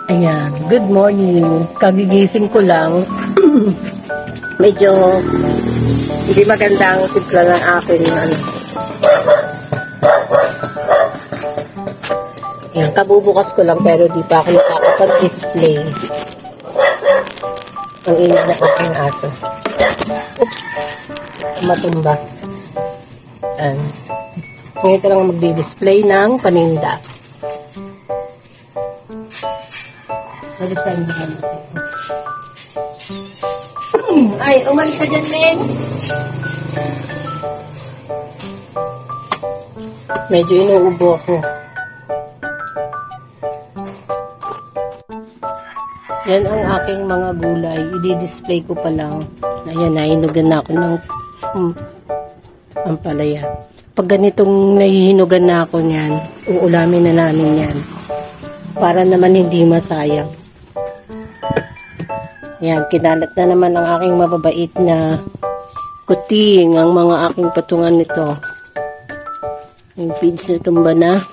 Ayan, good morning. Kagigising ko lang. Medyo hindi maganda ang timpla ng akin. Ayan, kabubukas ko lang pero di pa ako nakakapag-display. Ang init na aking aso. Oops! Matumba. Ayan. Ngayon ko lang magdi-display ng paninda. Ay, umalis ka dyan, men. Medyo inuubo ako. Yan ang aking mga gulay. I-display ko pa lang. Ayan, nahinugan na ako ng ampalaya. Pag ganitong nahihinugan na ako niyan, uulamin na namin yan. Para naman hindi masayang. Yan, kinalat na naman ang aking mababait na kuting, ang mga aking patungan nito. Yung feeds na tumba na.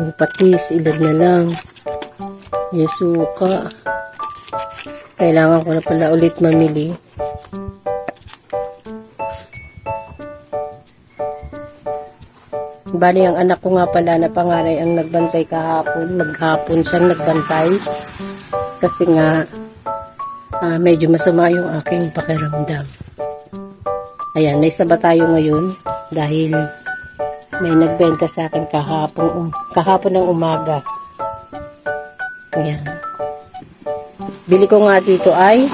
Yung patis, ilad na lang. Yung suka. Kailangan ko na pala ulit mamili. Bali, ang anak ko nga pala na pangaray ang nagbantay kahapon. Maghapon siyang nagbantay. Kasi nga, medyo masama yung aking pakiramdam. Ayan, may saba tayo ngayon. Dahil may nagbenta sa akin kahapon ng umaga. Ayan. Bili ko nga dito ay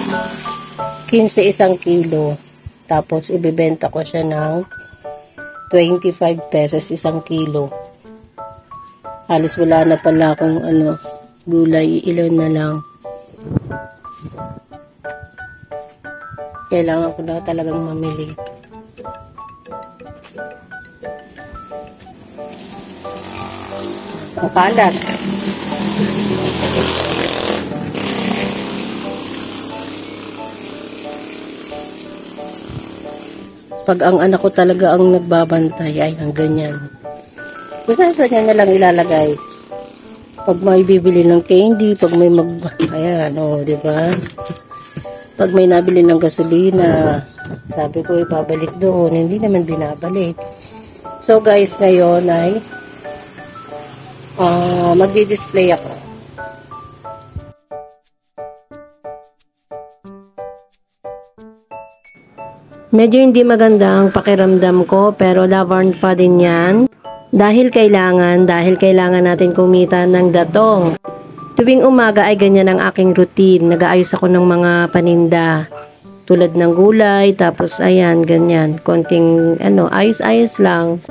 15 isang kilo. Tapos, ibibenta ko siya ng 25 pesos isang kilo. Halos wala na pala akong gulay, ilan na lang. Kailangan ko na talagang mamili. Ang kalat. Pag ang anak ko talaga ang nagbabantay, ay ang ganyan. Basta sa niya na lang ilalagay. Pag may bibili ng candy, pag may ayan, di ba? Pag may nabili ng gasolina, sabi ko ibabalik doon, hindi naman binabalik. So guys, ngayon ay magdi-display ako. Medyo hindi maganda ang pakiramdam ko pero laban pa din yan. Dahil kailangan natin kumita ng datong. Tuwing umaga ay ganyan ang aking routine. Nag-aayos ako ng mga paninda. Tulad ng gulay, tapos ayan, ganyan. Konting ayos-ayos lang.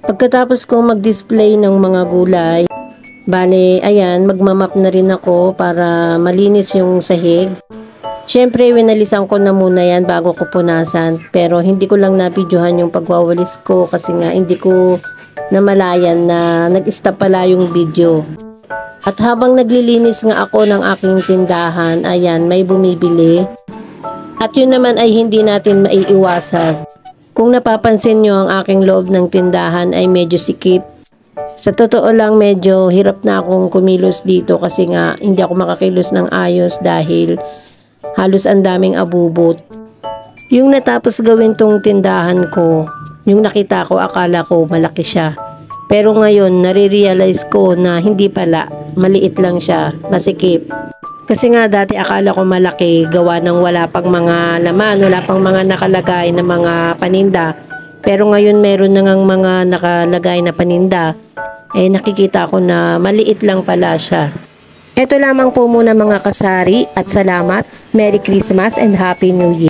Pagkatapos ko mag-display ng mga gulay, bale, ayan, magmamap na rin ako para malinis yung sahig. Siyempre, winalisan ko na muna yan bago ko punasan. Pero hindi ko lang na-videohan yung pagwawalis ko kasi nga hindi ko namalayan na nag-stop pala yung video. At habang naglilinis nga ako ng aking tindahan, ayan, may bumibili. At yun naman ay hindi natin maiiwasan. Kung napapansin nyo, ang aking loob ng tindahan ay medyo sikip. Sa totoo lang, medyo hirap na akong kumilos dito kasi nga hindi ako makakilos ng ayos dahil halos ang daming abubot. Yung natapos gawin tong tindahan ko, yung nakita ko, akala ko malaki siya. Pero ngayon, nare-realize ko na hindi pala, maliit lang siya, masikip. Kasi nga dati akala ko malaki, gawa ng wala pang mga laman, wala pang mga nakalagay na mga paninda. Pero ngayon meron na ngang mga nakalagay na paninda. Nakikita ko na maliit lang pala siya. Ito lamang po muna mga kasari at salamat. Merry Christmas and Happy New Year.